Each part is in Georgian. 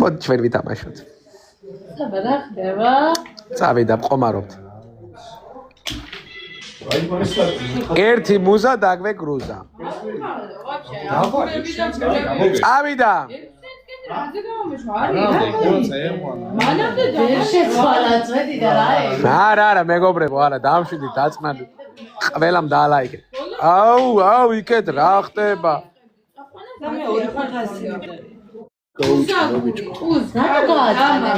მოდი ჩვენ ვითამაშოთ. საბა ხდება. წავიდა მყომარობთ. ერთი მუზა დაგვე გრუზა. წავიდა. არა, მეგობრებო, არა, დამშვიდით, დაწნადით. ყველამ დაალაიქე. აუ, იქეთ რა ხდება?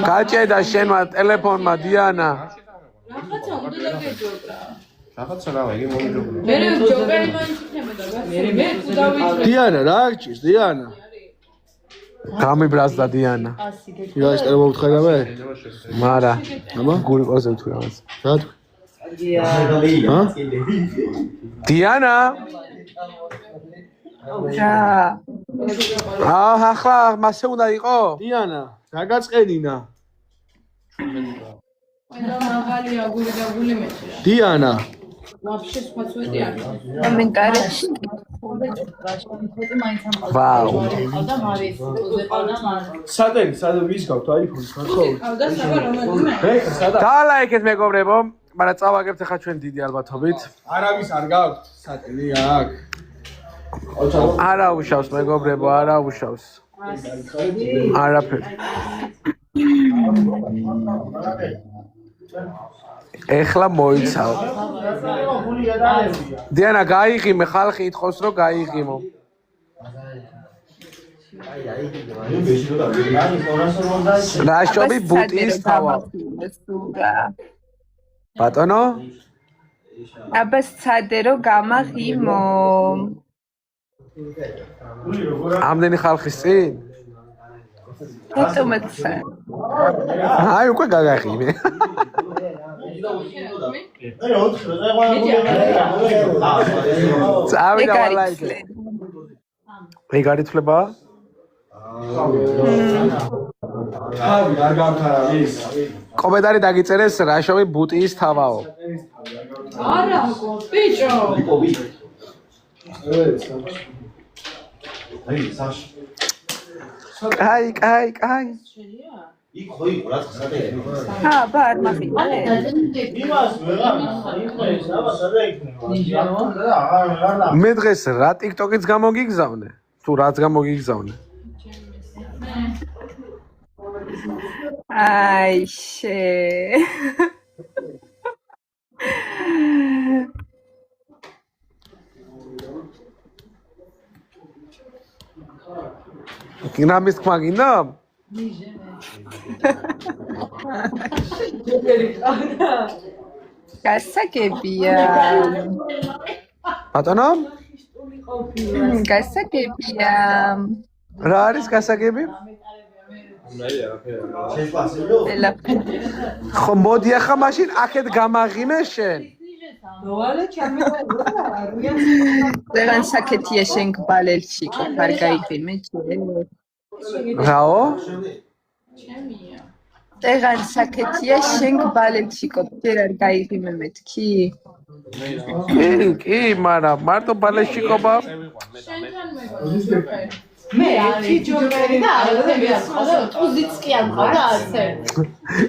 გაჭედა შენმა ტელეფონმა დიანა. რაღაცა რა იგი მომიჯობნა. მე ჯოკერი მოიწითებოდა გასცემდა. დიანა რა გჭირს დიანა? გამიბრაზდა დიანა. იაის წერება უთხარი რამე? მარა. აბა? გული ყოზე თუ რაღაც. რა თქვი? ჰა? დიანა? ახლა მასე უნდა იყო? დიანა, რა გაწყენინა? მაღალია გული და გული მეჩია. დიანა. ვაფშე სხვა წვეთი არ. კომენტარებში ვაუ. ყავდა მარის, უზე ყავდა მარი. სად ვის გაქვთ აიფონი ხო? ყავდა საბა რომელიმე. დაალაიქეთ მეგობრებო, მაგრამ წავაგებთ ახლა ჩვენ დიდი ალბათობით. არავის არ გაქვთ სატენი აქ. არა უშავს მეგობრებო, არა უშავს. არაფერი. ეხლა მოიცავ. დიანა გაიღიმე, ხალხი ითხოვს რომ გაიღიმო. რაშობი ბუტის თავა. ბატონო? აბა სცადე რომ გამაღიმო. ამდენი ხალხის წინ? რატომაც? აი უკვე გაგახიმე. წავიდა ლაიქე. ეგ არითვლება? არ გამხარა ის. კომენტარი დაგიწერეს რაშოვი ბუტის თავაო. არა, ბიჭო. კაი. იქ ხო იყო რა ხსადა იქნება. ჰა, ბარ მახინე. მე დღეს რა TikTok-იც გამოგიგზავნე? თუ რაც გამოგიგზავნე? აი შე. კინამის თქმა გინდა? გასაგებია. ბატონო? გასაგებია. რა არის გასაგები? ხო მოდი ახლა მაშინ აქეთ გამაღიმე შენ. ვერან საკეთია შენ გბალელში არ გაიყიმე ჯერ. რაო? ვერან საკეთია შენ გბალელში ჯერ არ გაიყიმე მეთქი? კი, მაგრამ მარტო ბალეშიკობა. მე ერთი ჯოკერი და არა ტუზიც კი არ მყავდა ასე.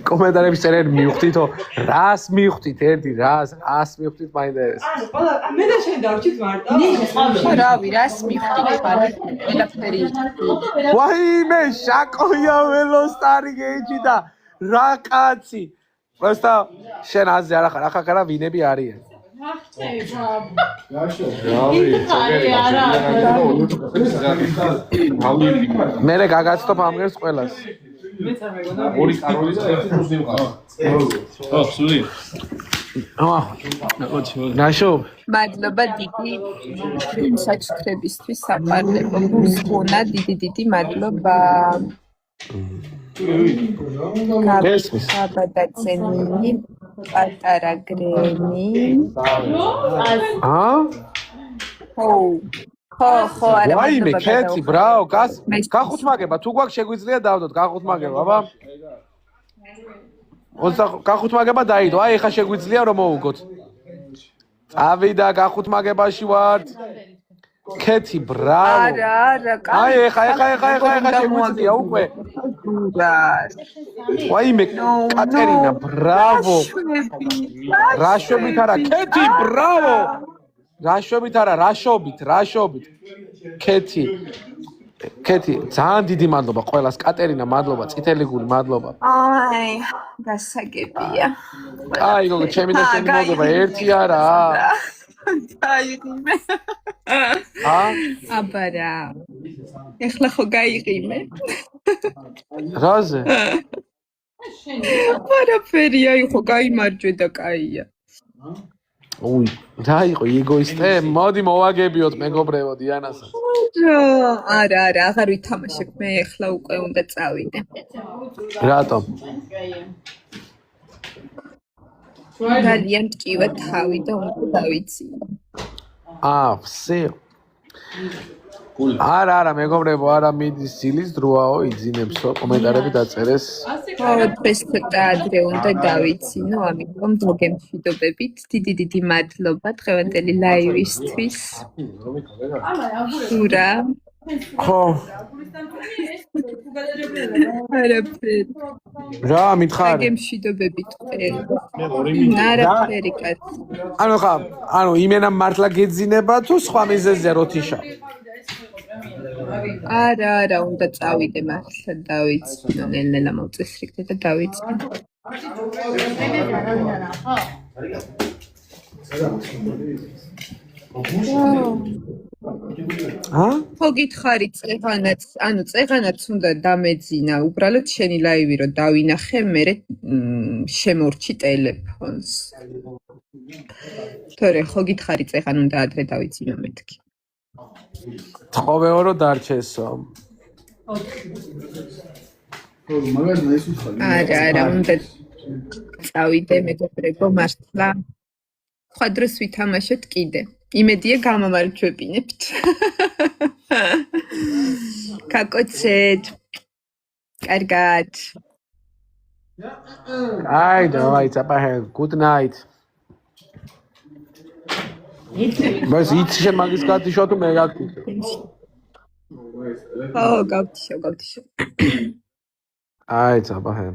კომენტარებში წერენ მივხვდითო, რას მივხვდით ერთი, რას მივხვდით მაინტერესებს. მე და შენ დავჭით მარტო. რავი, რას მივხვდით ყველაფერი. ვაიმე, შაკოია ველოსტარი გეიჭი და რა კაცი. просто შენ აზე არ ახარ, ახლა რა ვინები არიან. მერე გაგაცნობ ამღერს ყველას. ორი კაროლი და ერთი მუსლიმი მყავს. ხო, სული. ნაშო. მადლობა დიდი საჩუქრებისთვის საყვარლებო გულსხმონა დიდი მადლობა. გაბადაცენი პატარა გრენი. ხო, არა. ვაიმე, კეთი, ბრაო, გახუთმაგება, თუ გვაქვს შეგვიძლია დავდოთ, გახუთმაგება, აბა. გახუთმაგება დაიდო, აი ეხა შეგვიძლია რომ მოუგოთ. წავიდა გახუთმაგებაში ვართ. ქეთი, ბრავო. არა, აი, ეხა შეგვიწია უკვე. ვაიმე, კატერინა, ბრავო. რაშობით არა, ქეთი, ბრავო. რაშობით არა, რაშობით. ქეთი, ძალიან დიდი მადლობა ყველას. კატერინა, მადლობა, წითელი გული, მადლობა. აი, გასაგებია. აი, გოგო, ჩემი და შენი მოგება ერთი არაა. გაიღიმე. აბარა. ეხლა ხო გაიღიმე? რაზე? არაფერი, აი ხო გაიმარჯვე და კაია. უი, რა იყო ეგოისტე? მოდი მოვაგებიოთ მეგობრებო დიანასა. არა, აღარ ვითამაშებ, მე ეხლა უკვე უნდა წავიდე. რატომ? ძალიან მჭირდა თავი და უნდა დავიცი. ვსე. არა, მეგობრებო, არა მიდის ძილის დროაო, იძინებსო, კომენტარები დაწერეს. დღეს ცოტა ადრე უნდა დავიცინო, ამიტომ მოგემშვიდობებით. დიდი მადლობა დღევანდელი ლაივისთვის. ურა. ხო. არაფერი. რა მითხარ? მოგემშვიდობებით ყველას. არაფერი კაცი. ანუ იმენა მართლა გეძინება თუ სხვა მიზეზია როთიშა? არა, უნდა წავიდე მართლა დავიცინო, ნელ-ნელა მოვწესრიგდე და დავიცინო. ხო გითხარი წეღანაც, წეღანაც უნდა დამეძინა, უბრალოდ შენი ლაივი რომ დავინახე, მერე შემორჩი ტელეფონს. თორე ხო გითხარი წეღან უნდა ადრე დავიცინო მეთქი. თხოვეო რომ დარჩესო. არა, უნდა წავიდე მეგობრებო მართლა. სხვა დროს ვითამაშოთ კიდე. იმედია გამომარჯვებინებთ. კაკოცეთ. კარგად. აი, давай, წაპაჰე, good night. მას იცი შენ მაგის გათიშო თუ მე გათიშო? ხო, გავთიშო. აი, წაპაჰე.